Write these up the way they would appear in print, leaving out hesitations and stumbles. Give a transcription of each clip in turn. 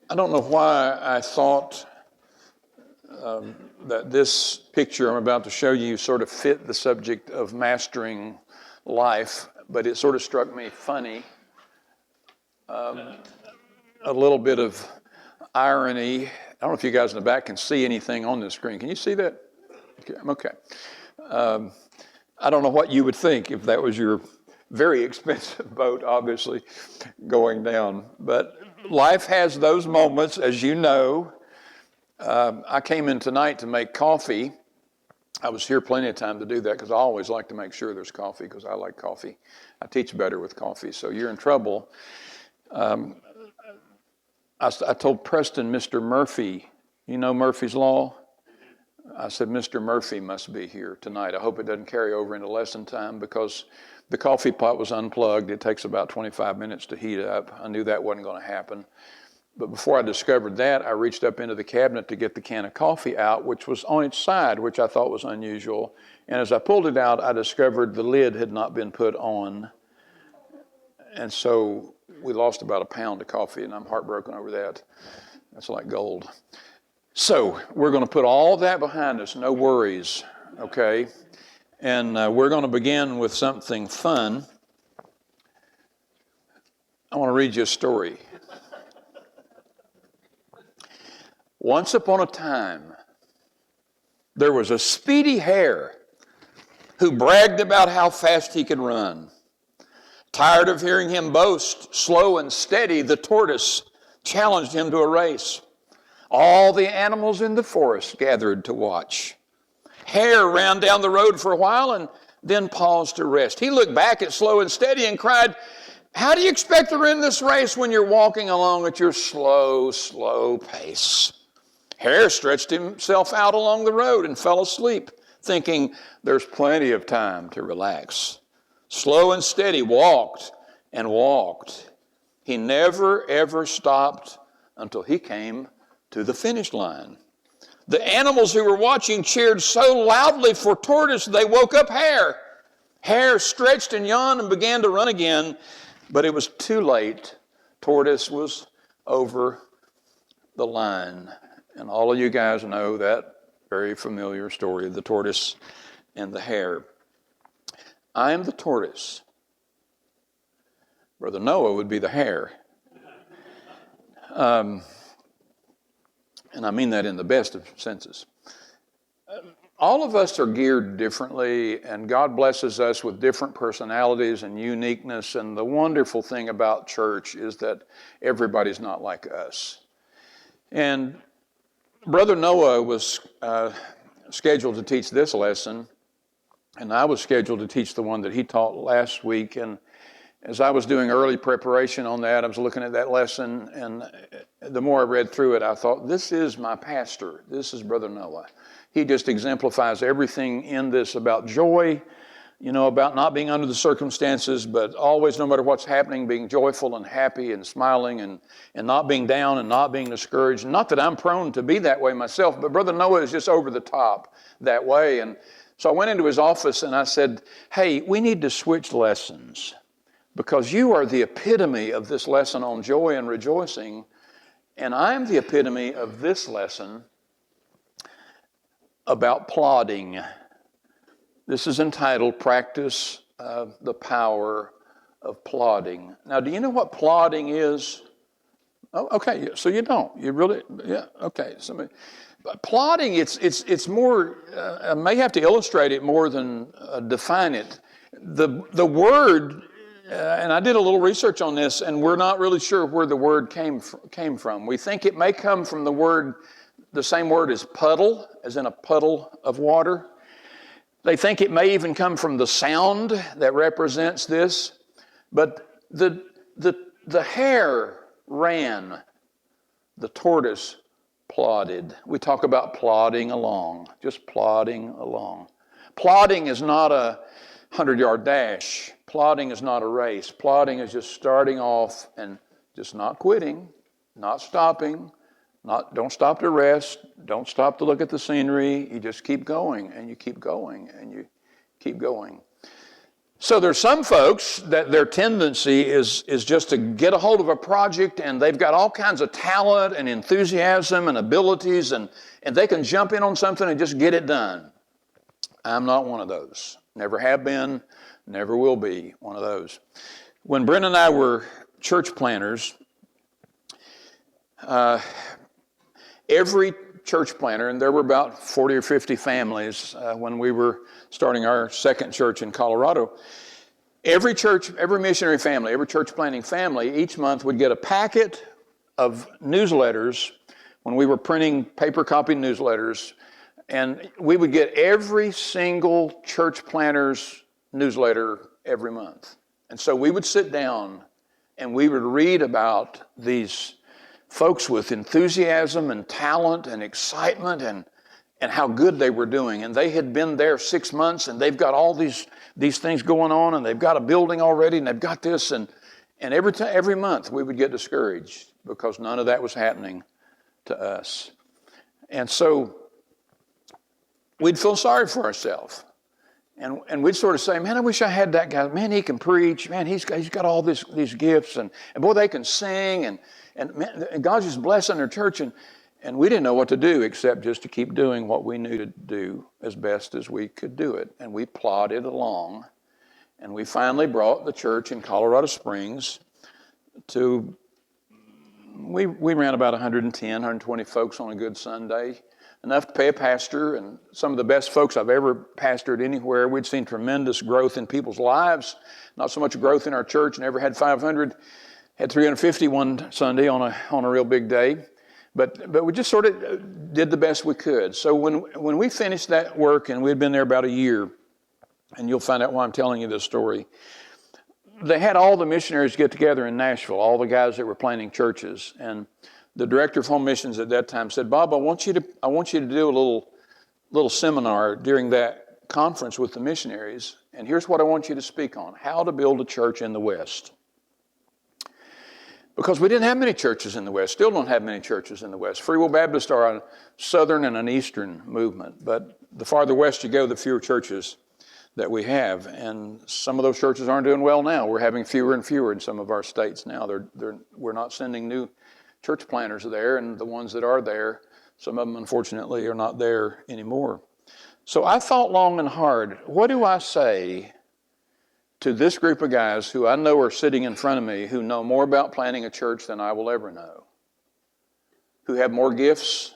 I don't know why I thought that this picture I'm about to show you sort of fit the subject of mastering life, but it sort of struck me funny. A little bit of irony. I don't know if you guys in the back can see anything on the screen. Can you see that? Okay. I don't know what you would think if that was your very expensive boat, obviously, going down. But life has those moments, as you know. I came in tonight to make coffee. I was here plenty of time to do that because I always like to make sure there's coffee because I like coffee. I teach better with coffee, so you're in trouble. I told Preston, Mr. Murphy, you know Murphy's Law? I said, Mr. Murphy must be here tonight. I hope it doesn't carry over into lesson time because the coffee pot was unplugged. It takes about 25 minutes to heat up. I knew that wasn't going to happen. But before I discovered that, I reached up into the cabinet to get the can of coffee out, which was on its side, which I thought was unusual. And as I pulled it out, I discovered the lid had not been put on. And so we lost about a pound of coffee, and I'm heartbroken over that. That's like gold. So we're going to put all that behind us, no worries, okay? And we're going to begin with something fun. I want to read you a story. Once upon a time, there was a speedy hare who bragged about how fast he could run. Tired of hearing him boast, slow and steady, the tortoise challenged him to a race. All the animals in the forest gathered to watch. Hare ran down the road for a while and then paused to rest. He looked back at Slow and Steady and cried, "How do you expect to win this race when you're walking along at your slow pace?" Hare stretched himself out along the road and fell asleep, thinking there's plenty of time to relax. Slow and Steady walked and walked. He never, ever stopped until he came to the finish line. The animals who were watching cheered so loudly for Tortoise they woke up Hare. Hare stretched and yawned and began to run again, but it was too late. Tortoise was over the line. And all of you guys know that very familiar story of the tortoise and the hare. I am the tortoise. Brother Noah would be the hare. And I mean that in the best of senses. All of us are geared differently, and God blesses us with different personalities and uniqueness. And the wonderful thing about church is that everybody's not like us. And Brother Noah was scheduled to teach this lesson, and I was scheduled to teach the one that he taught last week. And as I was doing early preparation on that, I was looking at that lesson, and the more I read through it, I thought, this is my pastor. This is Brother Noah. He just exemplifies everything in this about joy, about not being under the circumstances, but always, no matter what's happening, being joyful and happy and smiling and not being down and not being discouraged. Not that I'm prone to be that way myself, but Brother Noah is just over the top that way. And so I went into his office and I said, hey, we need to switch lessons because you are the epitome of this lesson on joy and rejoicing, and I'm the epitome of this lesson about plodding. This is entitled, Practice the Power of Plodding. Now, do you know what plodding is? Oh, okay, so you don't. You really, yeah, okay. But plodding, it's more, I may have to illustrate it more than define it. The word, and I did a little research on this, and we're not really sure where the word came from. We think it may come from the same word as puddle, as in a puddle of water. They think it may even come from the sound that represents this. But the hare ran, the tortoise plodded. We talk about plodding along, just plodding along. Plodding is not a 100-yard dash. Plodding is not a race. Plodding is just starting off and just not quitting, not stopping. Don't stop to rest. Don't stop to look at the scenery. You just keep going, and you keep going, and you keep going. So there's some folks that their tendency is just to get a hold of a project, and they've got all kinds of talent and enthusiasm and abilities, and they can jump in on something and just get it done. I'm not one of those. Never have been, never will be one of those. When Brent and I were church planners, every church planter, and there were about 40 or 50 families when we were starting our second church in Colorado. Every church, every missionary family, every church planting family, each month would get a packet of newsletters when we were printing paper copy newsletters, and we would get every single church planter's newsletter every month. And so we would sit down and we would read about these folks with enthusiasm and talent and excitement and how good they were doing. And they had been there 6 months, and they've got all these things going on, and they've got a building already, and they've got this. And every month we would get discouraged because none of that was happening to us. And so we'd feel sorry for ourselves. And we'd sort of say, man, I wish I had that guy. Man, he can preach. Man, he's got all these gifts. And boy, they can sing. And God's just blessing their church. And we didn't know what to do except just to keep doing what we knew to do as best as we could do it. And we plodded along. And we finally brought the church in Colorado Springs to, we ran about 110, 120 folks on a good Sunday. Enough to pay a pastor, and some of the best folks I've ever pastored anywhere. We'd seen tremendous growth in people's lives, not so much growth in our church. Never had 500, had 350 one Sunday on a real big day. But we just sort of did the best we could. So when we finished that work, and we'd been there about a year, and you'll find out why I'm telling you this story, they had all the missionaries get together in Nashville, all the guys that were planting churches. And the director of home missions at that time said, Bob, I want you to do a little seminar during that conference with the missionaries, and here's what I want you to speak on: how to build a church in the West. Because we didn't have many churches in the West, still don't have many churches in the West. Free Will Baptists are a southern and an eastern movement, but the farther west you go, the fewer churches that we have. And some of those churches aren't doing well now. We're having fewer and fewer in some of our states now. We're not sending new church planters there, and the ones that are there, some of them unfortunately are not there anymore. So I thought long and hard, what do I say to this group of guys who I know are sitting in front of me, who know more about planting a church than I will ever know, who have more gifts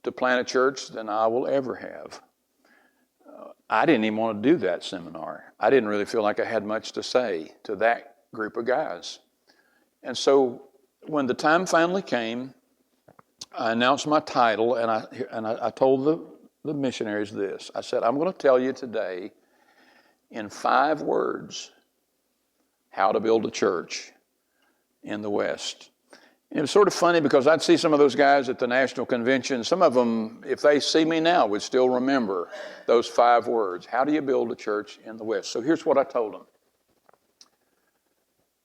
to plant a church than I will ever have? I didn't even want to do that seminar. I didn't really feel like I had much to say to that group of guys. And so when the time finally came, I announced my title, and I told the missionaries this. I said, I'm going to tell you today in 5 words how to build a church in the West. And it was sort of funny because I'd see some of those guys at the national convention. Some of them, if they see me now, would still remember those 5 words. How do you build a church in the West? So here's what I told them.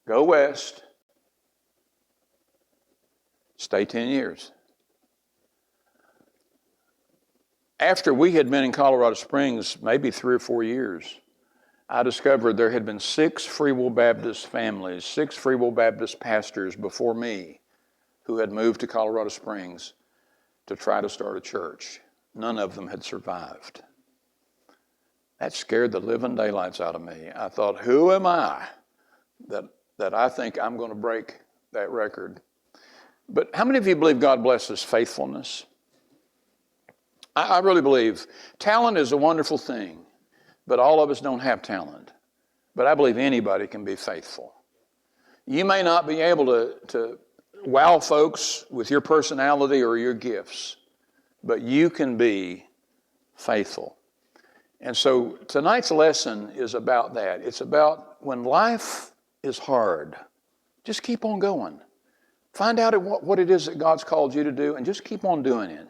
Go west. Stay 10 years. After we had been in Colorado Springs maybe 3 or 4 years, I discovered there had been 6 Free Will Baptist families, 6 Free Will Baptist pastors before me who had moved to Colorado Springs to try to start a church. None of them had survived. That scared the living daylights out of me. I thought, who am I that I think I'm going to break that record? But how many of you believe God blesses faithfulness? I really believe talent is a wonderful thing, but all of us don't have talent. But I believe anybody can be faithful. You may not be able to wow folks with your personality or your gifts, but you can be faithful. And so tonight's lesson is about that. It's about when life is hard, just keep on going. Find out what it is that God's called you to do and just keep on doing it.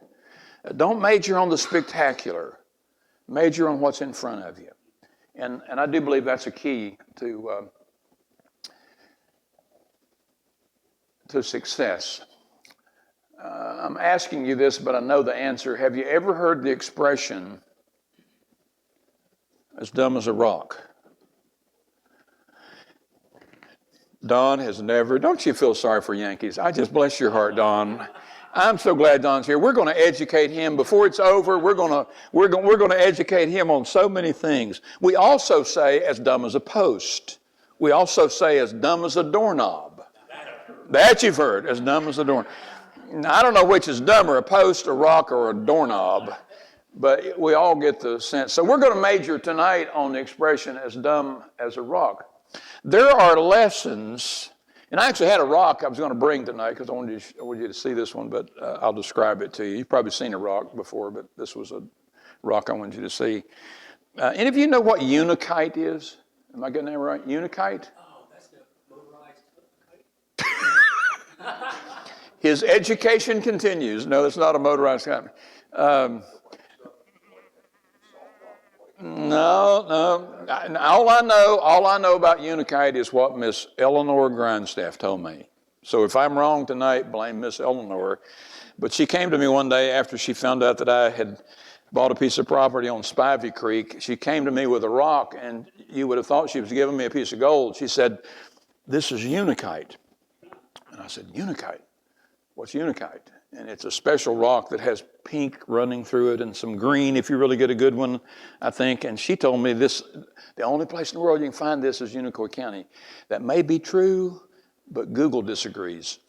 Don't major on the spectacular. Major on what's in front of you. And I do believe that's a key to success. I'm asking you this, but I know the answer. Have you ever heard the expression, as dumb as a rock? Don has never, don't you feel sorry for Yankees? I just bless your heart, Don. I'm so glad Don's here. We're going to educate him before it's over. We're going to educate him on so many things. We also say as dumb as a post. We also say as dumb as a doorknob. That you've heard, as dumb as a doorknob. Now, I don't know which is dumber, a post, a rock, or a doorknob, but we all get the sense. So we're going to major tonight on the expression as dumb as a rock. There are lessons. And I actually had a rock I was going to bring tonight because I wanted you to see this one, but I'll describe it to you. You've probably seen a rock before, but this was a rock I wanted you to see. Any of you know what unakite is? Am I getting that right? Unakite? Oh, that's the motorized kite. His education continues. No, it's not a motorized kite. No. All I know about unakite is what Miss Eleanor Grindstaff told me. So if I'm wrong tonight, blame Miss Eleanor. But she came to me one day after she found out that I had bought a piece of property on Spivey Creek. She came to me with a rock, and you would have thought she was giving me a piece of gold. She said, "This is unakite." And I said, "Unakite? What's unakite?" And it's a special rock that has pink running through it and some green if you really get a good one, I think. And she told me this, the only place in the world you can find this is Unicoi County. That may be true, but Google disagrees.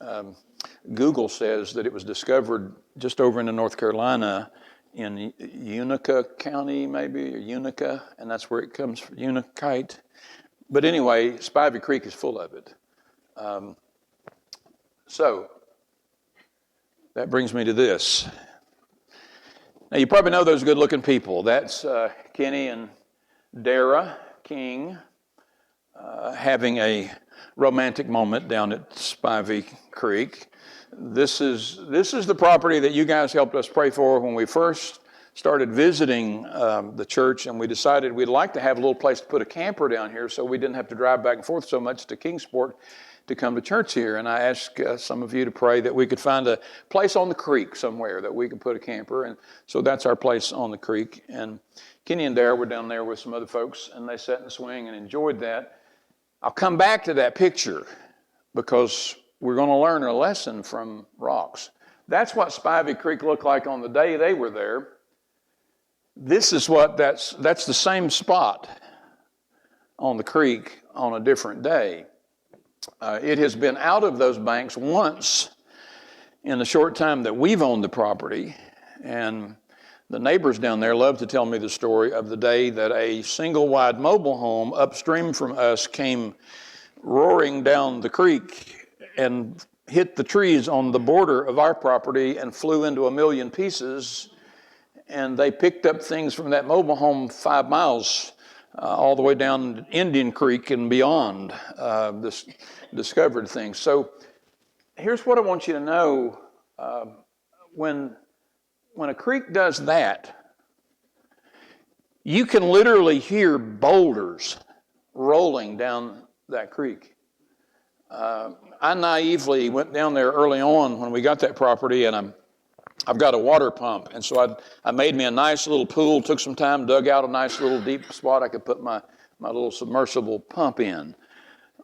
Google says that it was discovered just over in North Carolina in Unica County, maybe, or Unica, and that's where it comes from, unakite. But anyway, Spivey Creek is full of it. So that brings me to this. Now, you probably know those good-looking people. That's Kenny and Dara King having a romantic moment down at Spivey Creek. This is the property that you guys helped us pray for when we first started visiting the church, and we decided we'd like to have a little place to put a camper down here so we didn't have to drive back and forth so much to Kingsport to come to church here. And I asked some of you to pray that we could find a place on the creek somewhere that we could put a camper. And so that's our place on the creek. And Kenny and Dara were down there with some other folks, and they sat in the swing and enjoyed that. I'll come back to that picture because we're going to learn a lesson from rocks. That's what Spivey Creek looked like on the day they were there. This is what that's the same spot on the creek on a different day. It has been out of those banks once in the short time that we've owned the property, and the neighbors down there love to tell me the story of the day that a single-wide mobile home upstream from us came roaring down the creek and hit the trees on the border of our property and flew into a million pieces, and they picked up things from that mobile home 5 miles all the way down Indian Creek and beyond, discovered things. So here's what I want you to know. When a creek does that, you can literally hear boulders rolling down that creek. I naively went down there early on when we got that property, and I've got a water pump, and so I made me a nice little pool, took some time, dug out a nice little deep spot I could put my little submersible pump in.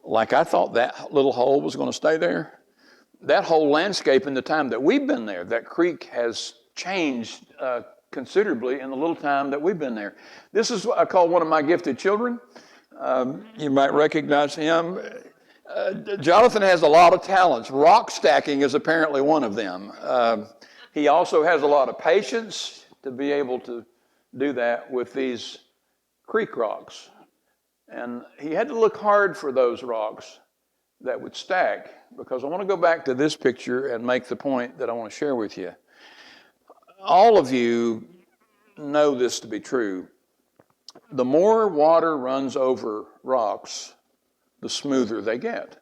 Like I thought that little hole was going to stay there. That whole landscape in the time that we've been there, that creek has changed considerably in the little time that we've been there. This is what I call one of my gifted children. You might recognize him. Jonathan has a lot of talents. Rock stacking is apparently one of them. He also has a lot of patience to be able to do that with these creek rocks. And he had to look hard for those rocks that would stack, because I want to go back to this picture and make the point that I want to share with you. All of you know this to be true. The more water runs over rocks, the smoother they get.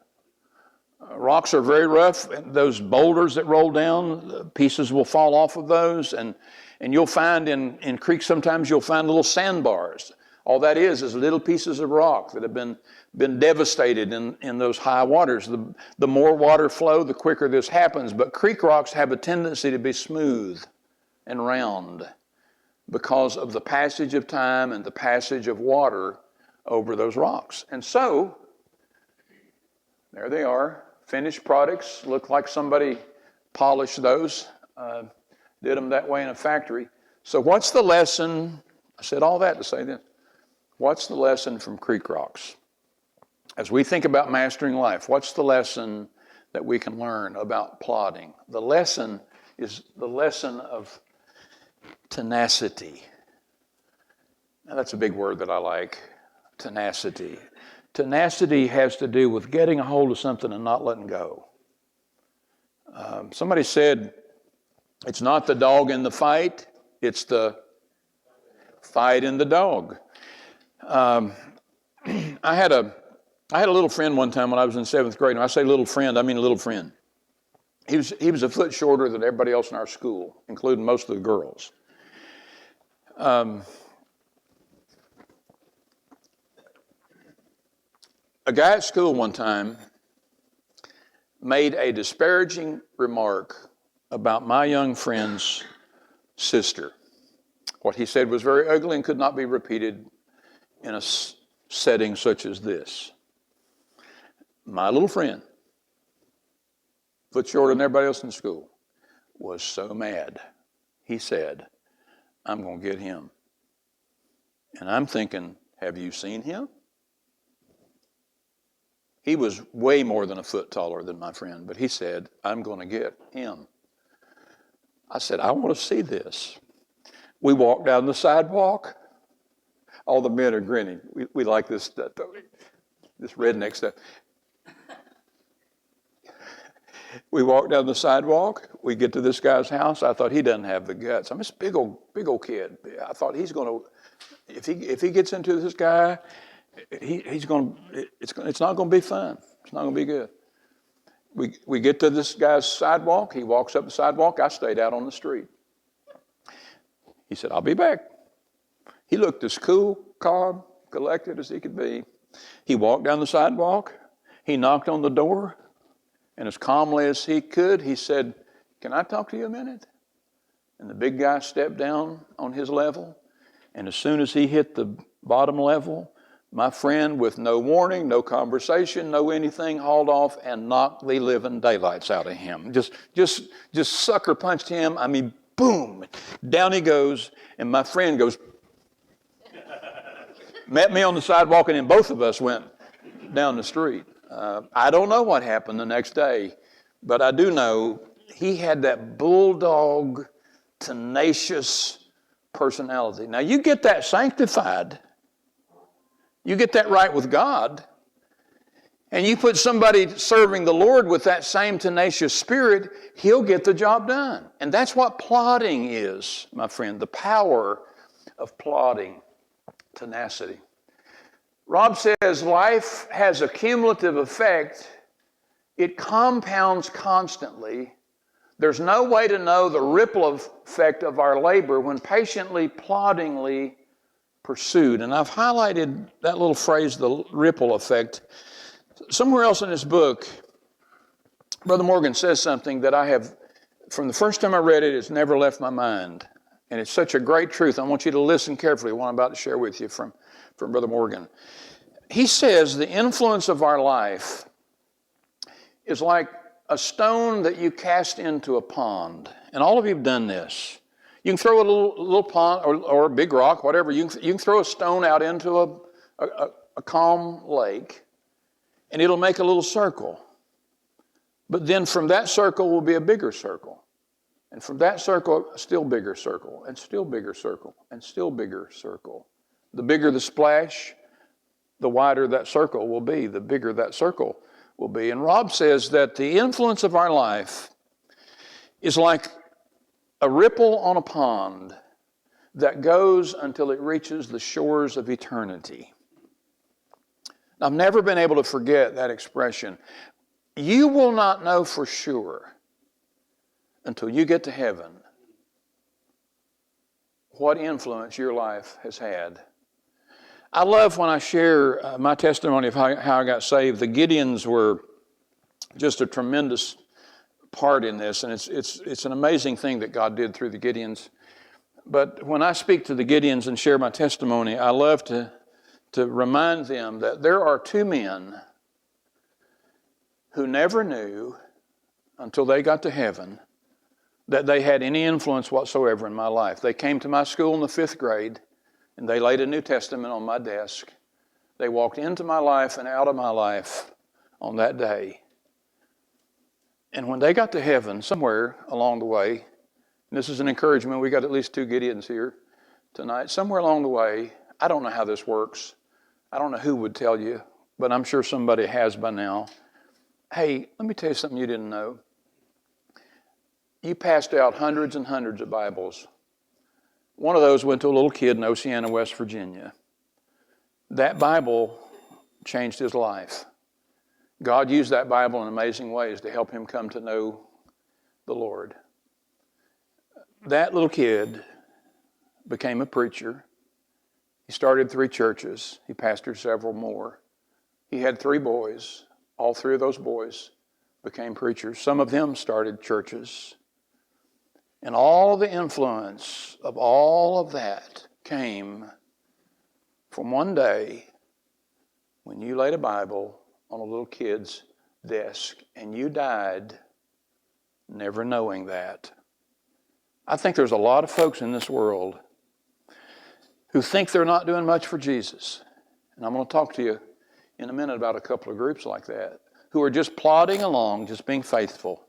Rocks are very rough, and those boulders that roll down, pieces will fall off of those, and you'll find in creeks sometimes you'll find little sandbars. All that is little pieces of rock that have been devastated in those high waters. The more water flow, the quicker this happens, but creek rocks have a tendency to be smooth and round because of the passage of time and the passage of water over those rocks. And so, There they are. Finished products. Look like somebody polished those. Did them that way in a factory. So what's the lesson? I said all that to say this. What's the lesson from Creek Rocks? As we think about mastering life, what's the lesson that we can learn about plodding? The lesson is the lesson of tenacity. Now, that's a big word that I like, tenacity. Tenacity has to do with getting a hold of something and not letting go. Somebody said, it's not the dog in the fight, it's the fight in the dog. I had a little friend one time when I was in 7th grade. When I say little friend, I mean a little friend. He was a foot shorter than everybody else in our school, including most of the girls. A guy at school one time made a disparaging remark about my young friend's sister. What he said was very ugly and could not be repeated in a setting such as this. My little friend, foot shorter than everybody else in school, was so mad. He said, I'm going to get him. And I'm thinking, have you seen him? He was way more than a foot taller than my friend, but he said, I'm going to get him. I said, I want to see this. We walked down the sidewalk. All the men are grinning. We like this redneck stuff. We walk down the sidewalk. We get to this guy's house. I thought he doesn't have the guts. I'm this big old kid. I thought he's going to, if he gets into this guy, it's not going to be fun. It's not going to be good. We get to this guy's sidewalk. He walks up the sidewalk. I stayed out on the street. He said, I'll be back. He looked as cool, calm, collected as he could be. He walked down the sidewalk. He knocked on the door. And as calmly as he could, he said, can I talk to you a minute? And the big guy stepped down on his level. And as soon as he hit the bottom level, my friend, with no warning, no conversation, no anything, hauled off and knocked the living daylights out of him. Just sucker punched him. I mean, boom, down he goes. And my friend goes, met me on the sidewalk, and then both of us went down the street. I don't know what happened the next day, but I do know he had that bulldog, tenacious personality. Now, you get that sanctified, you get that right with God, and you put somebody serving the Lord with that same tenacious spirit, he'll get the job done. And that's what plodding is, my friend, the power of plodding, tenacity. Rob says life has a cumulative effect. It compounds constantly. There's no way to know the ripple effect of our labor when patiently, ploddingly pursued. And I've highlighted that little phrase, the ripple effect. Somewhere else in this book, Brother Morgan says something that I have, from the first time I read it, it's never left my mind. And it's such a great truth. I want you to listen carefully to what I'm about to share with you from Brother Morgan. He says the influence of our life is like a stone that you cast into a pond. And all of you have done this. You can throw a little pond or a big rock, whatever. You can throw a stone out into a calm lake, and it'll make a little circle. But then from that circle will be a bigger circle. And from that circle, a still bigger circle, and still bigger circle, and still bigger circle. The bigger the splash, the wider that circle will be, the bigger that circle will be. And Rob says that the influence of our life is like a ripple on a pond that goes until it reaches the shores of eternity. I've never been able to forget that expression. You will not know for sure until you get to heaven what influence your life has had. I love when I share my testimony of how I got saved. The Gideons were just a tremendous part in this, and it's an amazing thing that God did through the Gideons. But when I speak to the Gideons and share my testimony, I love to remind them that there are two men who never knew until they got to heaven that they had any influence whatsoever in my life. They came to my school in the 5th grade, and they laid a New Testament on my desk. They walked into my life and out of my life on that day. And when they got to heaven, somewhere along the way, and this is an encouragement, we got at least 2 Gideons here tonight. Somewhere along the way, I don't know how this works. I don't know who would tell you, but I'm sure somebody has by now. Hey, let me tell you something you didn't know. You passed out hundreds and hundreds of Bibles. One of those went to a little kid in Oceana, West Virginia. That Bible changed his life. God used that Bible in amazing ways to help him come to know the Lord. That little kid became a preacher. He started 3 churches. He pastored several more. He had 3 boys. All 3 of those boys became preachers. Some of them started churches. And all the influence of all of that came from one day when you laid a Bible on a little kid's desk and you died never knowing that. I think there's a lot of folks in this world who think they're not doing much for Jesus. And I'm going to talk to you in a minute about a couple of groups like that who are just plodding along, just being faithful.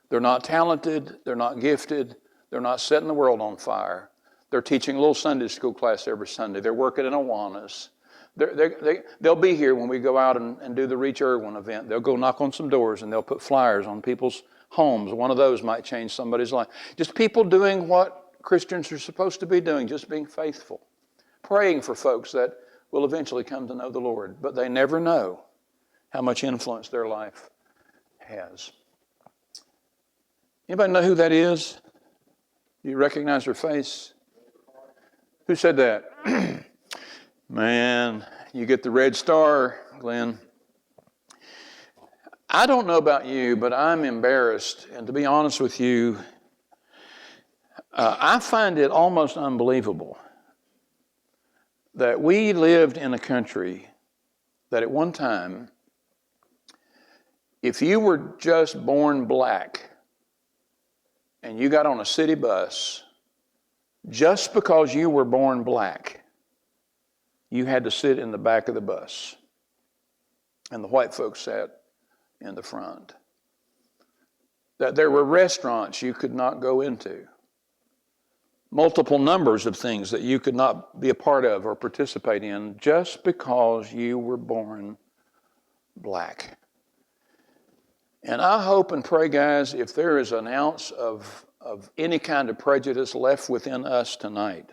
They're not talented. They're not gifted. They're not setting the world on fire. They're teaching a little Sunday school class every Sunday. They're working in Awanas. They'll be here when we go out and do the Reach Irwin event. They'll go knock on some doors and they'll put flyers on people's homes. One of those might change somebody's life. Just people doing what Christians are supposed to be doing, just being faithful. Praying for folks that will eventually come to know the Lord, but they never know how much influence their life has. Anybody know who that is? Do you recognize her face? Who said that? Man, you get the red star, Glenn. I don't know about you, but I'm embarrassed. And to be honest with you, I find it almost unbelievable that we lived in a country that at one time, if you were just born black and you got on a city bus, just because you were born black, you had to sit in the back of the bus. And the white folks sat in the front. That there were restaurants you could not go into. Multiple numbers of things that you could not be a part of or participate in just because you were born black. And I hope and pray, guys, if there is an ounce of any kind of prejudice left within us tonight,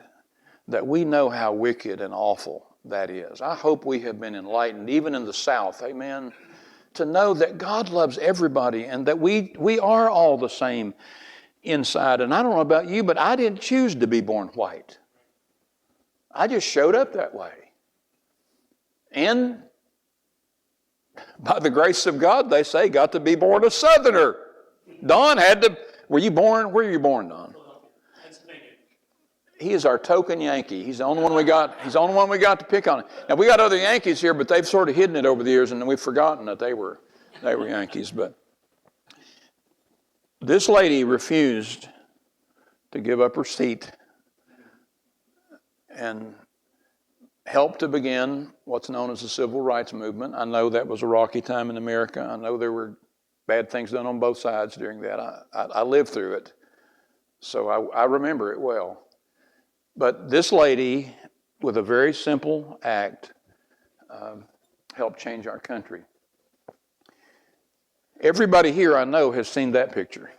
that we know how wicked and awful that is. I hope we have been enlightened, even in the South, amen, to know that God loves everybody and that we are all the same inside. And I don't know about you, but I didn't choose to be born white. I just showed up that way. And by the grace of God, they say, got to be born a Southerner. Don had to, were you born, where were you born, Don? He is our token Yankee. He's the only one we got. He's the only one we got to pick on. Now we got other Yankees here, but they've sort of hidden it over the years, and we've forgotten that they were Yankees. But this lady refused to give up her seat and helped to begin what's known as the Civil Rights Movement. I know that was a rocky time in America. I know there were bad things done on both sides during that. I lived through it, so I remember it well. But this lady, with a very simple act, helped change our country. Everybody here I know has seen that picture.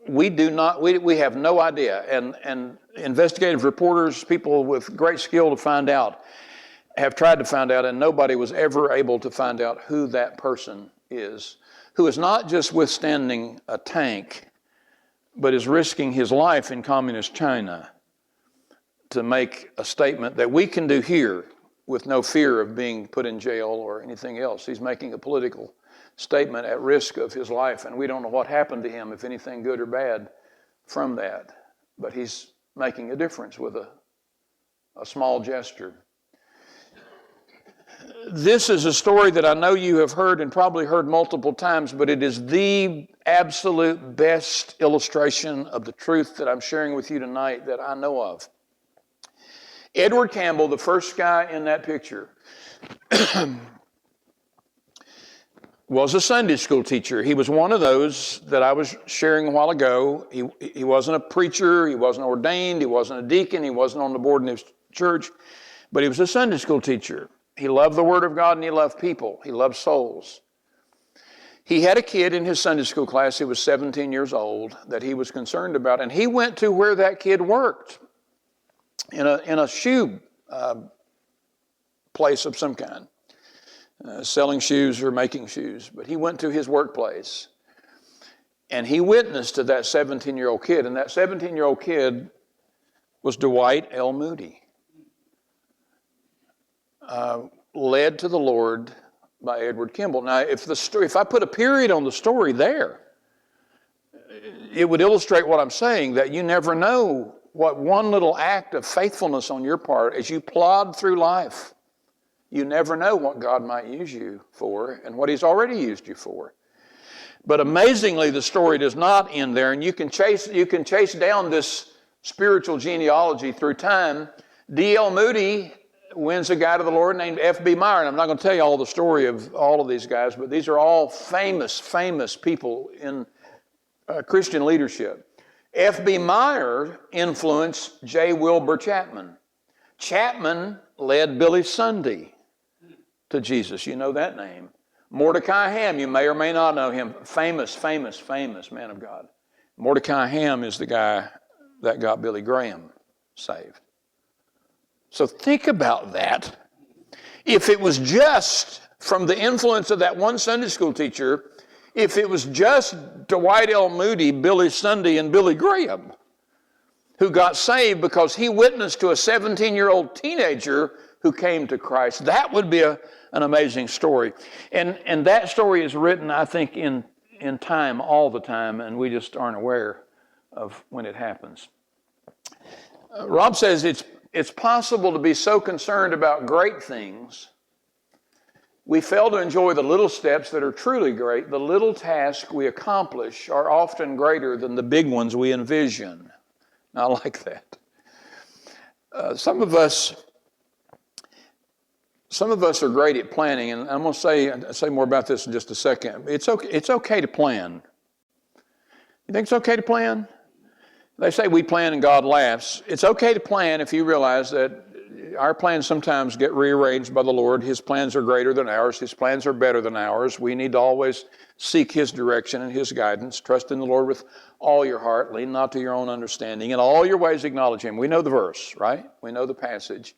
We have no idea, and investigative reporters, people with great skill to find out, have tried to find out, and nobody was ever able to find out who that person is, who is not just withstanding a tank, but is risking his life in communist China to make a statement that we can do here with no fear of being put in jail or anything else. He's making a political statement at risk of his life, and we don't know what happened to him, if anything good or bad, from that. But he's making a difference with a small gesture. This is a story that I know you have heard and probably heard multiple times, but it is the absolute best illustration of the truth that I'm sharing with you tonight that I know of. Edward Campbell, the first guy in that picture, was a Sunday school teacher. He was one of those that I was sharing a while ago. He wasn't a preacher, he wasn't ordained, he wasn't a deacon, he wasn't on the board in his church, but he was a Sunday school teacher. He loved the Word of God and he loved people. He loved souls. He had a kid in his Sunday school class who was 17 years old that he was concerned about, and he went to where that kid worked in a shoe place of some kind, selling shoes or making shoes. But he went to his workplace, and he witnessed to that 17-year-old kid, and that 17-year-old kid was Dwight L. Moody. Led to the Lord by Edward Campbell. Now, if I put a period on the story there, it would illustrate what I'm saying, that you never know what one little act of faithfulness on your part as you plod through life. You never know what God might use you for and what He's already used you for. But amazingly, the story does not end there, and you can chase down this spiritual genealogy through time. D.L. Moody wins a guy to the Lord named F.B. Meyer. And I'm not going to tell you all the story of all of these guys, but these are all famous people in Christian leadership. F.B. Meyer influenced J. Wilbur Chapman. Chapman led Billy Sunday to Jesus. You know that name. Mordecai Ham, you may or may not know him. Famous man of God. Mordecai Ham is the guy that got Billy Graham saved. So think about that. If it was just from the influence of that one Sunday school teacher, if it was just Dwight L. Moody, Billy Sunday, and Billy Graham who got saved because he witnessed to a 17-year-old teenager who came to Christ, that would be an amazing story. And that story is written, I think, in time, all the time, and we just aren't aware of when it happens. Rob says it's possible to be so concerned about great things, we fail to enjoy the little steps that are truly great. The little tasks we accomplish are often greater than the big ones we envision. I like that. Some of us are great at planning, and I'm going to say more about this in just a second. It's okay to plan. You think it's okay to plan? They say we plan and God laughs. It's okay to plan if you realize that our plans sometimes get rearranged by the Lord. His plans are greater than ours. His plans are better than ours. We need to always seek His direction and His guidance. Trust in the Lord with all your heart. Lean not to your own understanding. In all your ways acknowledge Him. We know the verse, right? We know the passage.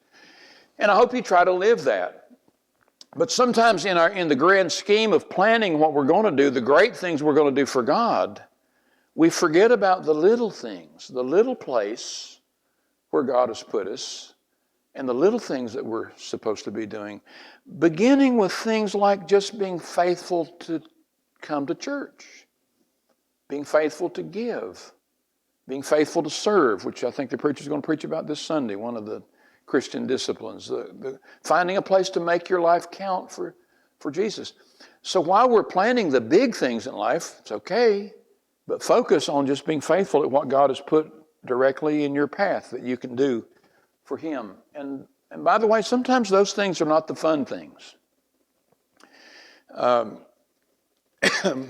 And I hope you try to live that. But sometimes in the grand scheme of planning what we're going to do, the great things we're going to do for God, we forget about the little things, the little place where God has put us, and the little things that we're supposed to be doing, beginning with things like just being faithful to come to church, being faithful to give, being faithful to serve, which I think the preacher's going to preach about this Sunday, one of the Christian disciplines, finding a place to make your life count for Jesus. So while we're planning the big things in life, it's okay, but focus on just being faithful at what God has put directly in your path that you can do for Him. And by the way, sometimes those things are not the fun things.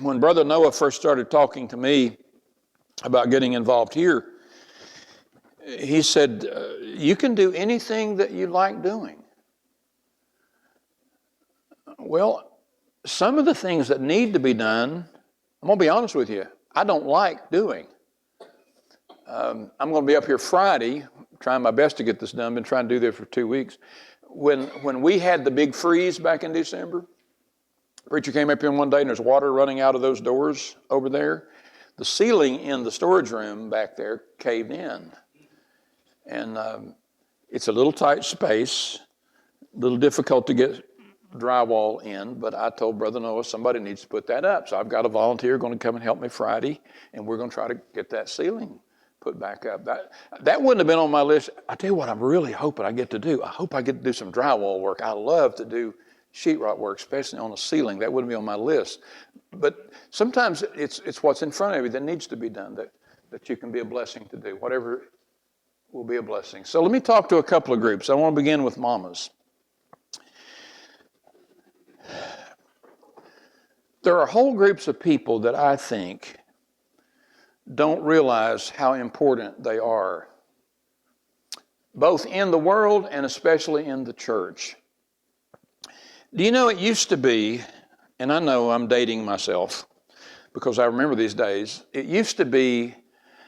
When Brother Noah first started talking to me about getting involved here, he said, you can do anything that you like doing. Well, some of the things that need to be done, I'm going to be honest with you, I don't like doing. I'm going to be up here Friday, trying my best to get this done. Been trying to do this for 2 weeks. When we had the big freeze back in December, the preacher came up here one day and there's water running out of those doors over there. The ceiling in the storage room back there caved in. And it's a little tight space, a little difficult to get drywall in, but I told Brother Noah somebody needs to put that up. So I've got a volunteer going to come and help me Friday, and we're going to try to get that ceiling put back up. That wouldn't have been on my list. I tell you what I'm really hoping I get to do. I hope I get to do some drywall work. I love to do sheetrock work, especially on a ceiling. That wouldn't be on my list. But sometimes it's what's in front of you that needs to be done that you can be a blessing to do. Whatever will be a blessing. So let me talk to a couple of groups. I want to begin with mamas. There are whole groups of people that I think don't realize how important they are, both in the world and especially in the church. Do you know it used to be, and I know I'm dating myself because I remember these days, it used to be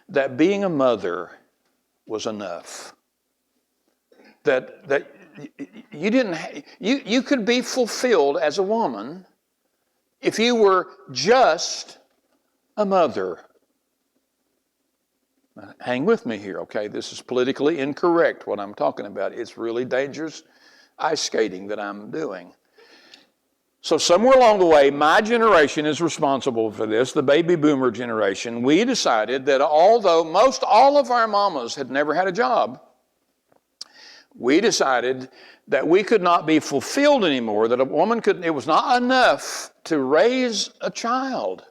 that being a mother was enough. That you could be fulfilled as a woman if you were just a mother. Hang with me here, okay? This is politically incorrect, what I'm talking about. It's really dangerous ice skating that I'm doing. So somewhere along the way, my generation is responsible for this, the baby boomer generation. We decided that although most all of our mamas had never had a job, we decided that we could not be fulfilled anymore, that a woman could, it was not enough to raise a child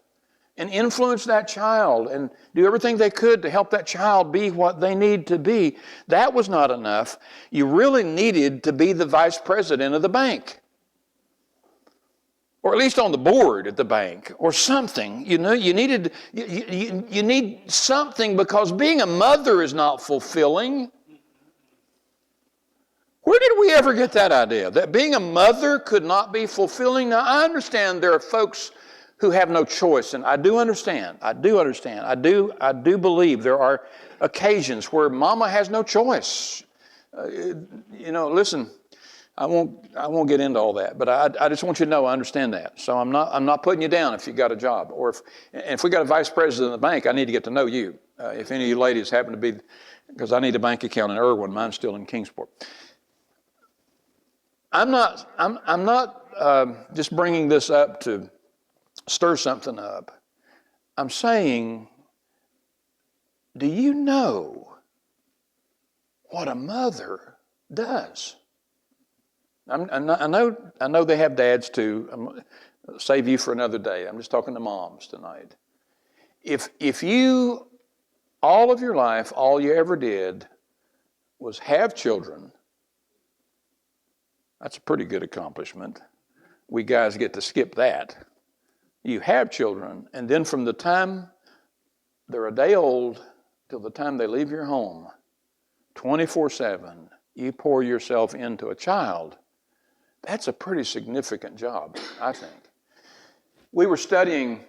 and influence that child and do everything they could to help that child be what they need to be. That was not enough. You really needed to be the vice president of the bank, or at least on the board at the bank, or something. You know, you need something, because being a mother is not fulfilling. Where did we ever get that idea, that being a mother could not be fulfilling? Now, I understand there are folks who have no choice, and I do understand. I do believe there are occasions where mama has no choice. Listen, I won't get into all that, but I just want you to know I understand that. So I'm not putting you down if you got a job, or if we got a vice president of the bank, I need to get to know you. If any of you ladies happen to be, because I need a bank account in Irwin, mine's still in Kingsport. I'm not just bringing this up to stir something up. I'm saying, do you know what a mother does? I know they have dads too. I'm save you for another day. I'm just talking to moms tonight. If you, all of your life, all you ever did was have children, that's a pretty good accomplishment. We guys get to skip that. You have children, and then from the time they're a day old till the time they leave your home, 24/7, you pour yourself into a child. That's a pretty significant job, I think. We were studying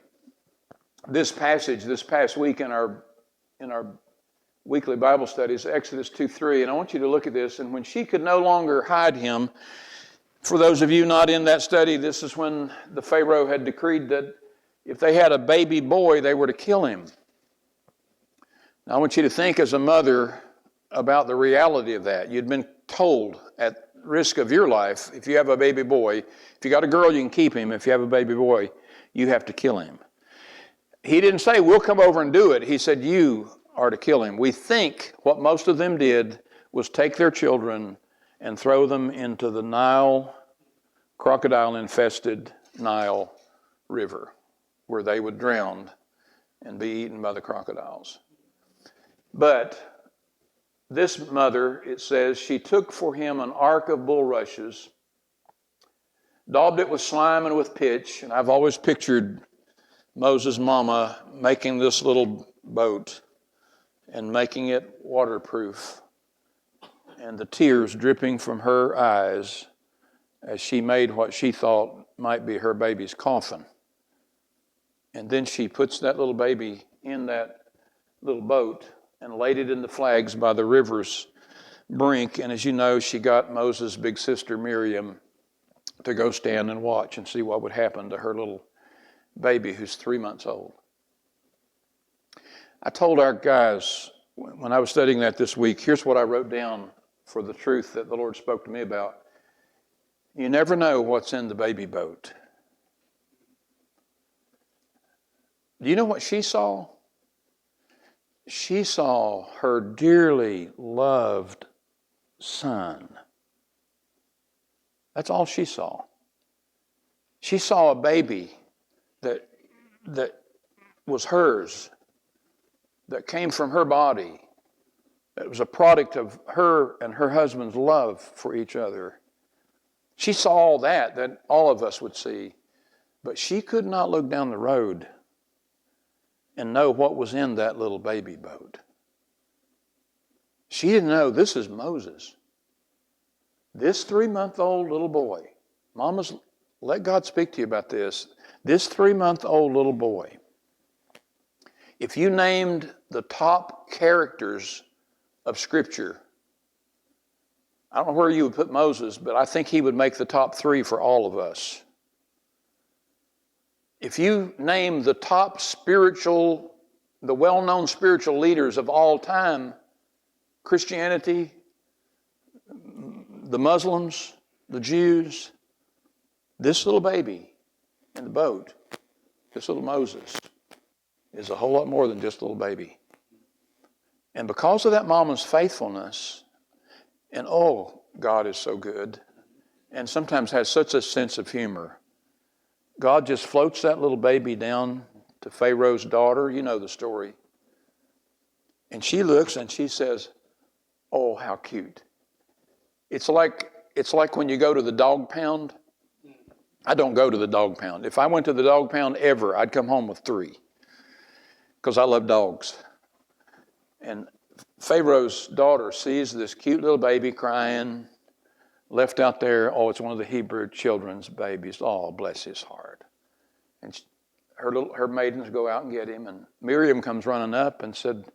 this passage this past week in our weekly Bible studies, Exodus 2:3, and I want you to look at this. And when she could no longer hide him, for those of you not in that study, this is when the Pharaoh had decreed that if they had a baby boy, they were to kill him. Now I want you to think as a mother about the reality of that. You'd been told at risk of your life, if you have a baby boy, if you got a girl, you can keep him. If you have a baby boy, you have to kill him. He didn't say, we'll come over and do it. He said, you are to kill him. We think what most of them did was take their children and throw them into the Nile, crocodile-infested Nile River, where they would drown and be eaten by the crocodiles. But this mother, it says, she took for him an ark of bulrushes, daubed it with slime and with pitch, and I've always pictured Moses' mama making this little boat and making it waterproof, and the tears dripping from her eyes as she made what she thought might be her baby's coffin. And then she puts that little baby in that little boat and laid it in the flags by the river's brink. And as you know, she got Moses' big sister Miriam to go stand and watch and see what would happen to her little baby who's 3 months old. I told our guys when I was studying that this week, here's what I wrote down for the truth that the Lord spoke to me about. You never know what's in the baby boat. Do you know what she saw? She saw her dearly loved son. That's all she saw. She saw a baby that was hers, that came from her body, that was a product of her and her husband's love for each other. She saw all that all of us would see, but she could not look down the road and know what was in that little baby boat. She didn't know this is Moses. This 3-month-old little boy. Mamas, let God speak to you about this. This 3-month-old little boy. If you named the top characters of Scripture, I don't know where you would put Moses, but I think he would make the top 3 for all of us. If you name the top the well-known spiritual leaders of all time, Christianity, the Muslims, the Jews, this little baby in the boat, this little Moses, is a whole lot more than just a little baby. And because of that mama's faithfulness, and oh, God is so good, and sometimes has such a sense of humor, God just floats that little baby down to Pharaoh's daughter. You know the story. And she looks and she says, oh, how cute. It's like when you go to the dog pound. I don't go to the dog pound. If I went to the dog pound ever, I'd come home with 3 because I love dogs. And Pharaoh's daughter sees this cute little baby crying, left out there. Oh, it's one of the Hebrew children's babies. Oh, bless his heart. And her maidens go out and get him. And Miriam comes running up and said,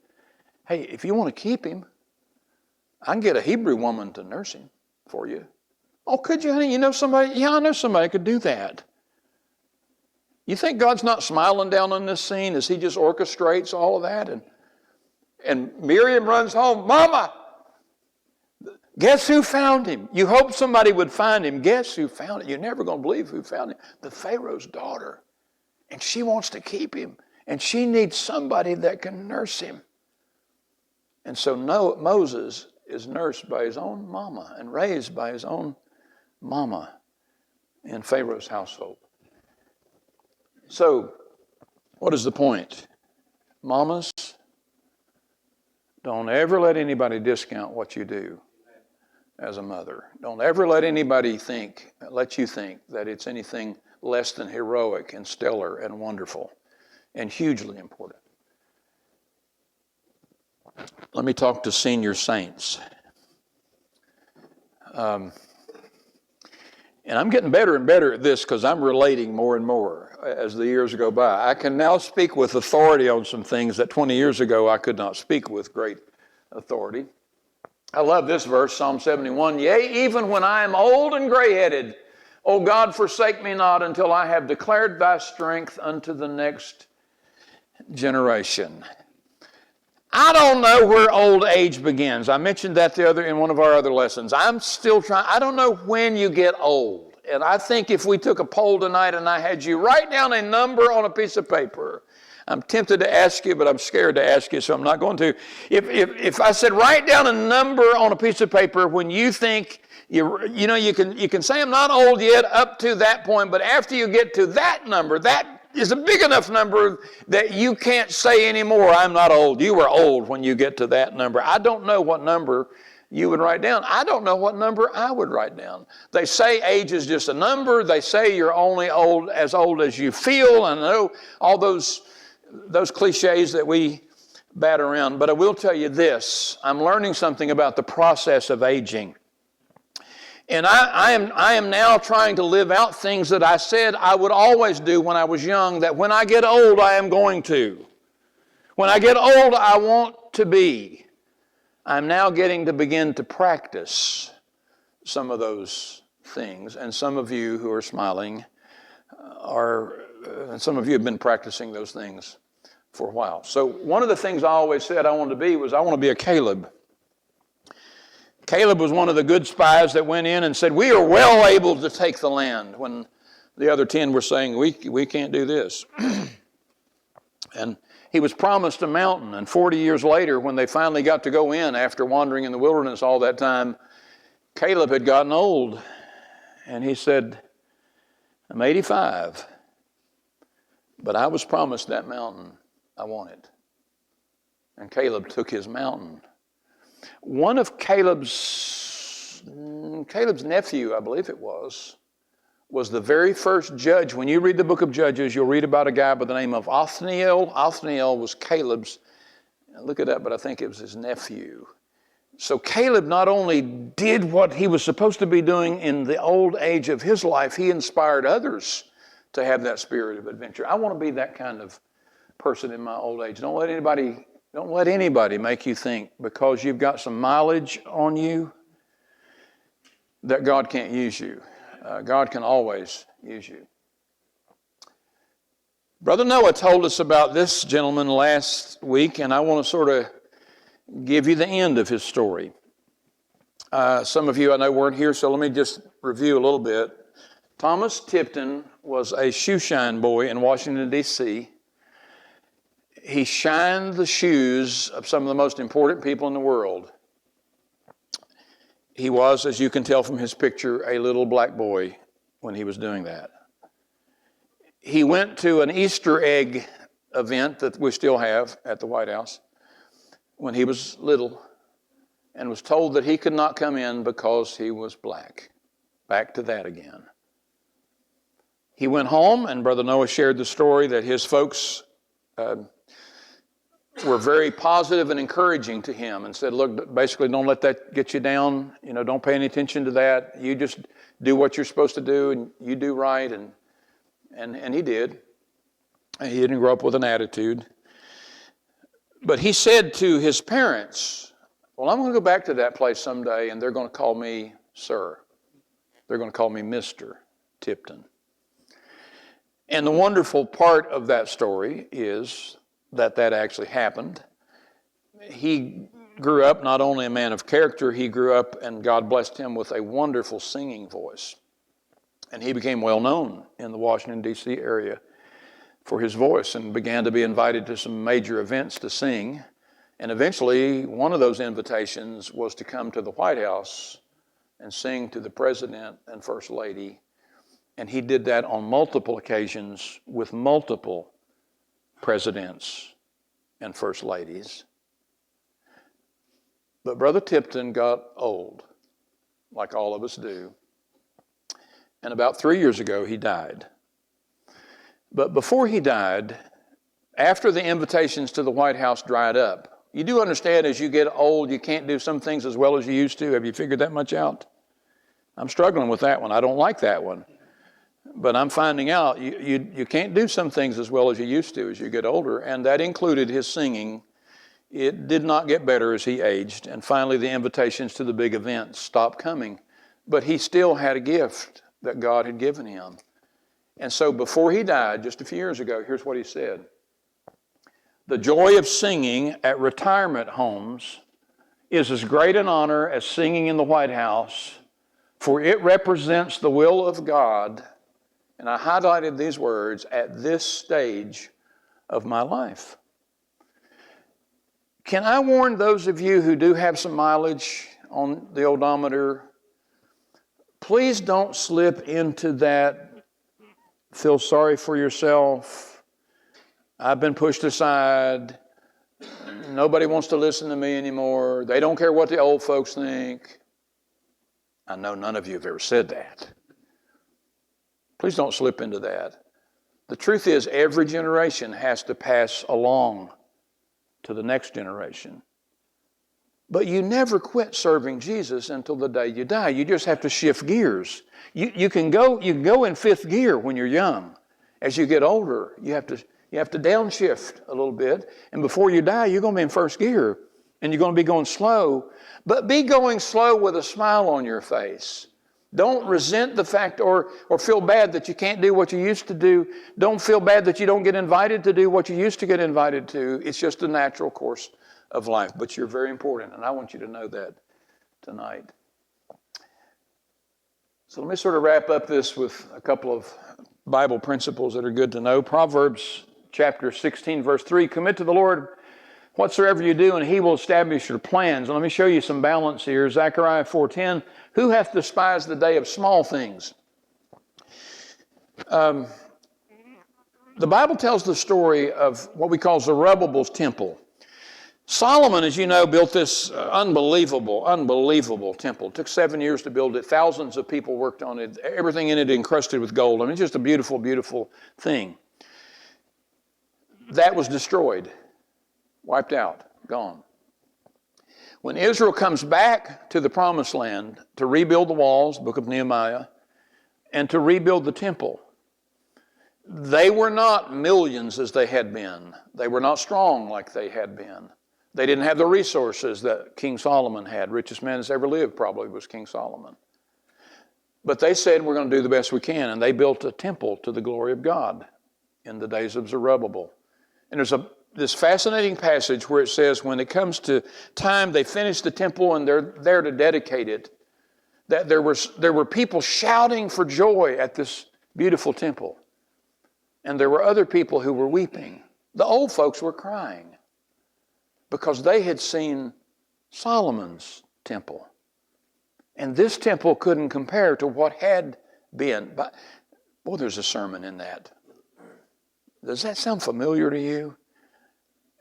hey, if you want to keep him, I can get a Hebrew woman to nurse him for you. Oh, could you, honey? You know somebody? Yeah, I know somebody could do that. You think God's not smiling down on this scene as he just orchestrates all of that? And Miriam runs home, Mama, guess who found him? You hope somebody would find him. Guess who found him? You're never going to believe who found him. The Pharaoh's daughter. And she wants to keep him. And she needs somebody that can nurse him. And so Moses is nursed by his own mama and raised by his own mama in Pharaoh's household. So, what is the point? Mamas, don't ever let anybody discount what you do as a mother. Don't ever let anybody let you think that it's anything less than heroic and stellar and wonderful and hugely important. Let me talk to senior saints. And I'm getting better and better at this because I'm relating more and more as the years go by. I can now speak with authority on some things that 20 years ago I could not speak with great authority. I love this verse, Psalm 71. Yea, even when I am old and gray-headed, O God, forsake me not until I have declared thy strength unto the next generation. I don't know where old age begins. I mentioned that in one of our other lessons. I'm still trying. I don't know when you get old. And I think if we took a poll tonight and I had you write down a number on a piece of paper, I'm tempted to ask you, but I'm scared to ask you, so I'm not going to. If I said write down a number on a piece of paper when you think you can say I'm not old yet up to that point, but after you get to that number, that is a big enough number that you can't say anymore, I'm not old. You were old when you get to that number. I don't know what number you would write down. I don't know what number I would write down. They say age is just a number. They say you're only old as you feel. I know all those cliches that we bat around. But I will tell you this. I'm learning something about the process of aging. And I am now trying to live out things that I said I would always do when I was young, that when I get old, I am going to. When I get old, I want to be. I'm now getting to begin to practice some of those things. And some of you who are smiling and some of you have been practicing those things for a while. So one of the things I always said I wanted to be was I want to be a Caleb. Caleb was one of the good spies that went in and said, we are well able to take the land, when the other 10 were saying, we can't do this. And he was promised a mountain, and 40 years later, when they finally got to go in after wandering in the wilderness all that time, Caleb had gotten old. And he said, I'm 85, but I was promised that mountain. I want it. And Caleb took his mountain. One of Caleb's nephew, I believe it was the very first judge. When you read the book of Judges, you'll read about a guy by the name of Othniel. Othniel was Caleb's, look it up, but I think it was his nephew. So Caleb not only did what he was supposed to be doing in the old age of his life, he inspired others to have that spirit of adventure. I want to be that kind of person in my old age. Don't let anybody make you think because you've got some mileage on you that God can't use you. God can always use you. Brother Noah told us about this gentleman last week, and I want to sort of give you the end of his story. Some of you I know weren't here, so let me just review a little bit. Thomas Tipton was a shoe shine boy in Washington, D.C. He shined the shoes of some of the most important people in the world. He was, as you can tell from his picture, a little black boy when he was doing that. He went to an Easter egg event that we still have at the White House when he was little and was told that he could not come in because he was black. Back to that again. He went home, and Brother Noah shared the story that his folks were very positive and encouraging to him and said, look, basically don't let that get you down. Don't pay any attention to that. You just do what you're supposed to do and you do right. And he did. He didn't grow up with an attitude. But he said to his parents, well, I'm going to go back to that place someday and they're going to call me sir. They're going to call me Mr. Tipton. And the wonderful part of that story is that actually happened. He grew up not only a man of character, he grew up and God blessed him with a wonderful singing voice. And he became well known in the Washington, D.C. area for his voice and began to be invited to some major events to sing. And eventually, one of those invitations was to come to the White House and sing to the President and First Lady. And he did that on multiple occasions with multiple presidents and first ladies. But Brother Tipton got old, like all of us do. And about 3 years ago, he died. But before he died, after the invitations to the White House dried up, you do understand as you get old, you can't do some things as well as you used to. Have you figured that much out? I'm struggling with that one. I don't like that one. But I'm finding out you can't do some things as well as you used to as you get older, and that included his singing. It did not get better as he aged, and finally the invitations to the big events stopped coming. But he still had a gift that God had given him. And so before he died, just a few years ago, here's what he said. The joy of singing at retirement homes is as great an honor as singing in the White House, for it represents the will of God. And I highlighted these words, at this stage of my life. Can I warn those of you who do have some mileage on the odometer, please don't slip into that, feel sorry for yourself, I've been pushed aside, nobody wants to listen to me anymore, they don't care what the old folks think. I know none of you have ever said that. Please don't slip into that. The truth is, every generation has to pass along to the next generation. But you never quit serving Jesus until the day you die. You just have to shift gears. You can go in fifth gear when you're young. As you get older, you have to downshift a little bit. And before you die, you're going to be in first gear. And you're going to be going slow. But be going slow with a smile on your face. Don't resent the fact or feel bad that you can't do what you used to do. Don't feel bad that you don't get invited to do what you used to get invited to. It's just a natural course of life. But you're very important, and I want you to know that tonight. So let me sort of wrap up this with a couple of Bible principles that are good to know. Proverbs chapter 16, verse 3, commit to the Lord whatsoever you do, and he will establish your plans. And let me show you some balance here. Zechariah 4:10, who hath despised the day of small things? The Bible tells the story of what we call Zerubbabel's temple. Solomon, as you know, built this unbelievable temple. It took 7 years to build it. Thousands of people worked on it. Everything in it encrusted with gold. I mean, it's just a beautiful, beautiful thing. That was destroyed, wiped out, gone. When Israel comes back to the Promised Land to rebuild the walls, Book of Nehemiah, and to rebuild the temple, they were not millions as they had been. They were not strong like they had been. They didn't have the resources that King Solomon had. Richest man that's ever lived probably was King Solomon. But they said, we're going to do the best we can. And they built a temple to the glory of God in the days of Zerubbabel. And there's this fascinating passage where it says when it comes to time, they finished the temple and they're there to dedicate it, that there were people shouting for joy at this beautiful temple. And there were other people who were weeping. The old folks were crying because they had seen Solomon's temple. And this temple couldn't compare to what had been. But, boy, there's a sermon in that. Does that sound familiar to you?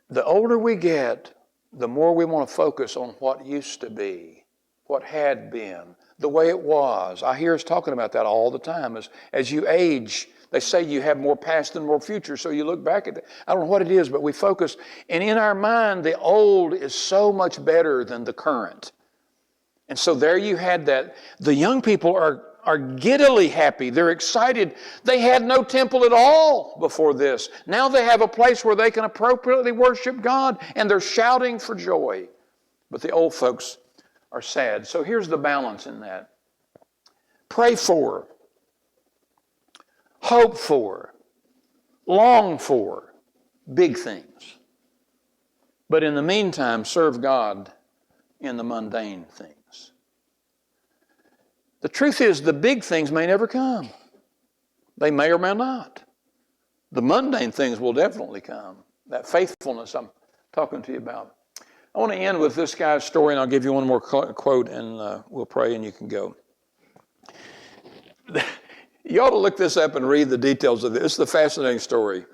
The older we get, the more we want to focus on what used to be, what had been, the way it was. I hear us talking about that all the time. As you age, they say you have more past and more future, so you look back at it. I don't know what it is, but we focus. And in our mind, the old is so much better than the current. And so there you had that. The young people are giddily happy. They're excited. They had no temple at all before this. Now they have a place where they can appropriately worship God, and they're shouting for joy. But the old folks are sad. So here's the balance in that. Pray for, hope for, long for big things. But in the meantime, serve God in the mundane things. The truth is, the big things may never come. They may or may not. The mundane things will definitely come. That faithfulness I'm talking to you about. I want to end with this guy's story, and I'll give you one more quote, and we'll pray and you can go. You ought to look this up and read the details of this. It's a fascinating story.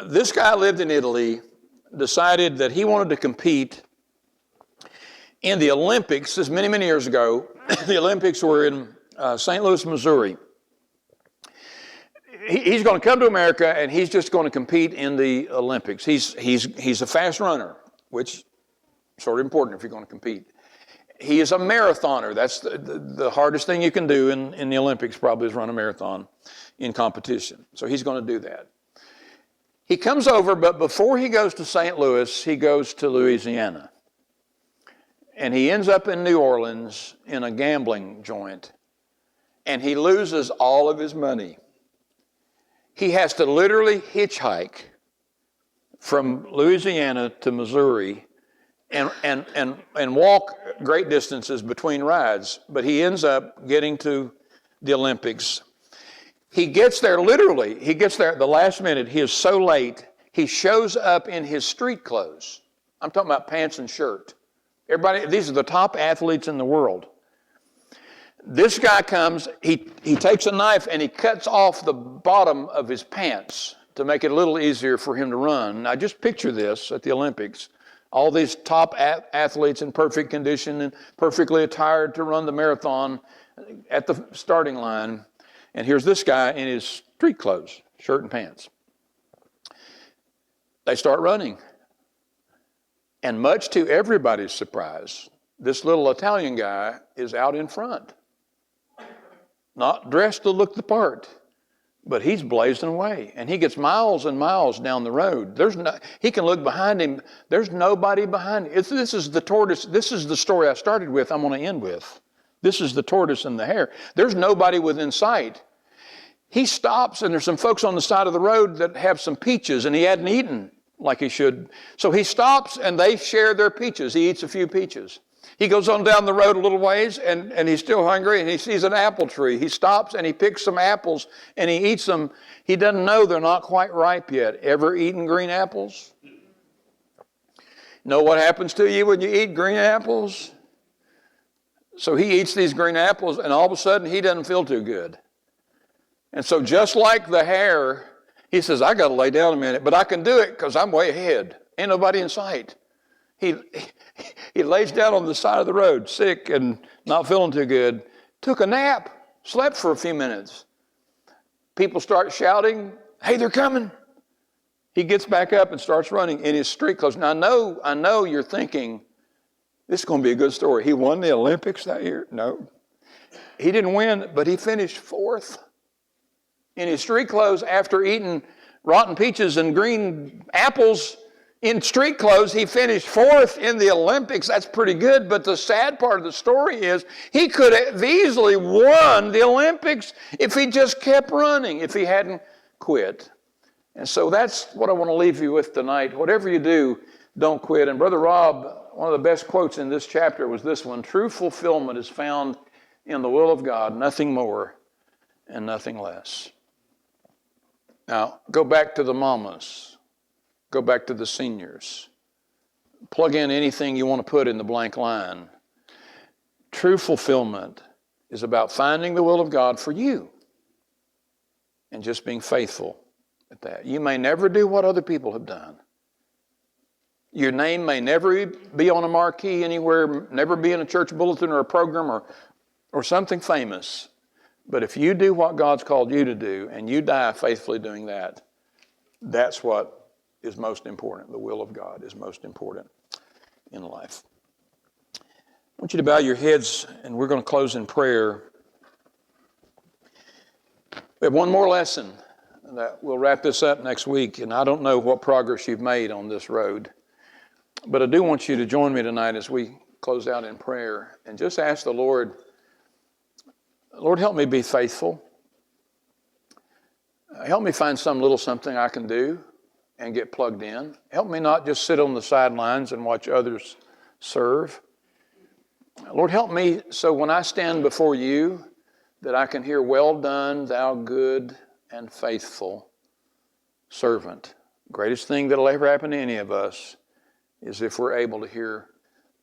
This guy lived in Italy, decided that he wanted to compete in the Olympics. This is many, many years ago. The Olympics were in St. Louis, Missouri. He's going to come to America, and he's just going to compete in the Olympics. He's a fast runner, which is sort of important if you're going to compete. He is a marathoner. That's the hardest thing you can do in the Olympics probably is run a marathon in competition. So he's going to do that. He comes over, but before he goes to St. Louis, he goes to Louisiana. And he ends up in New Orleans in a gambling joint. And he loses all of his money. He has to literally hitchhike from Louisiana to Missouri and walk great distances between rides. But he ends up getting to the Olympics. He gets there literally. He gets there at the last minute. He is so late. He shows up in his street clothes. I'm talking about pants and shirt. Everybody, these are the top athletes in the world. This guy comes, he takes a knife and he cuts off the bottom of his pants to make it a little easier for him to run. Now just picture this at the Olympics. All these top athletes in perfect condition and perfectly attired to run the marathon at the starting line. And here's this guy in his street clothes, shirt and pants. They start running. And much to everybody's surprise, this little Italian guy is out in front. Not dressed to look the part, but he's blazing away. And he gets miles and miles down the road. He can look behind him. There's nobody behind him. This is the tortoise. This is the story I started with, I'm going to end with. This is the tortoise and the hare. There's nobody within sight. He stops, and there's some folks on the side of the road that have some peaches, and he hadn't eaten like he should. So he stops, and they share their peaches. He eats a few peaches. He goes on down the road a little ways, and he's still hungry, and he sees an apple tree. He stops, and he picks some apples, and he eats them. He doesn't know they're not quite ripe yet. Ever eaten green apples? Know what happens to you when you eat green apples? So he eats these green apples, and all of a sudden, he doesn't feel too good. And so just like the hare, he says, I got to lay down a minute, but I can do it because I'm way ahead. Ain't nobody in sight. He lays down on the side of the road, sick and not feeling too good, took a nap, slept for a few minutes. People start shouting, hey, they're coming. He gets back up and starts running in his street clothes. Now, I know you're thinking, this is going to be a good story. He won the Olympics that year? No. He didn't win, but he finished fourth in his street clothes after eating rotten peaches and green apples. In street clothes, he finished fourth in the Olympics. That's pretty good, but the sad part of the story is he could have easily won the Olympics if he just kept running, if he hadn't quit. And so that's what I want to leave you with tonight. Whatever you do, don't quit. And Brother Rob, one of the best quotes in this chapter was this one: true fulfillment is found in the will of God, nothing more and nothing less. Now, go back to the mamas. Go back to the seniors. Plug in anything you want to put in the blank line. True fulfillment is about finding the will of God for you and just being faithful at that. You may never do what other people have done. Your name may never be on a marquee anywhere, never be in a church bulletin or a program or something famous. But if you do what God's called you to do and you die faithfully doing that, that's what is most important. The will of God is most important in life. I want you to bow your heads, and we're going to close in prayer. We have one more lesson that we'll wrap this up next week, and I don't know what progress you've made on this road, but I do want you to join me tonight as we close out in prayer and just ask the Lord, Lord, help me be faithful. Help me find some little something I can do and get plugged in. Help me not just sit on the sidelines and watch others serve. Lord, help me so when I stand before you that I can hear, well done, thou good and faithful servant. Greatest thing that'll ever happen to any of us is if we're able to hear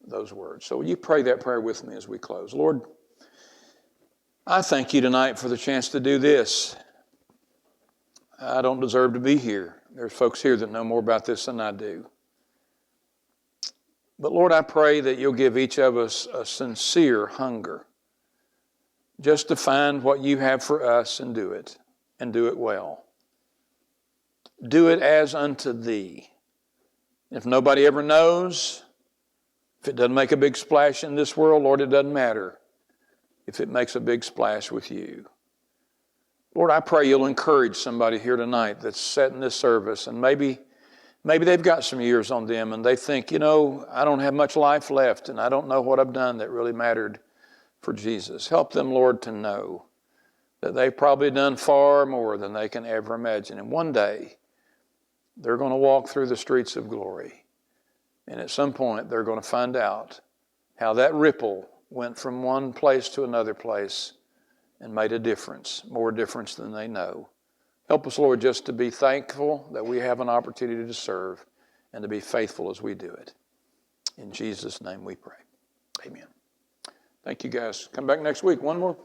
those words. So will you pray that prayer with me as we close? Lord, I thank you tonight for the chance to do this. I don't deserve to be here. There's folks here that know more about this than I do. But Lord, I pray that you'll give each of us a sincere hunger just to find what you have for us and do it well. Do it as unto thee. If nobody ever knows, if it doesn't make a big splash in this world, Lord, it doesn't matter if it makes a big splash with you. Lord, I pray you'll encourage somebody here tonight that's sat in this service, and maybe they've got some years on them and they think, I don't have much life left and I don't know what I've done that really mattered for Jesus. Help them, Lord, to know that they've probably done far more than they can ever imagine. And one day, they're going to walk through the streets of glory. And at some point, they're going to find out how that ripple went from one place to another place and made a difference, more difference than they know. Help us, Lord, just to be thankful that we have an opportunity to serve and to be faithful as we do it. In Jesus' name we pray. Amen. Thank you, guys. Come back next week. One more.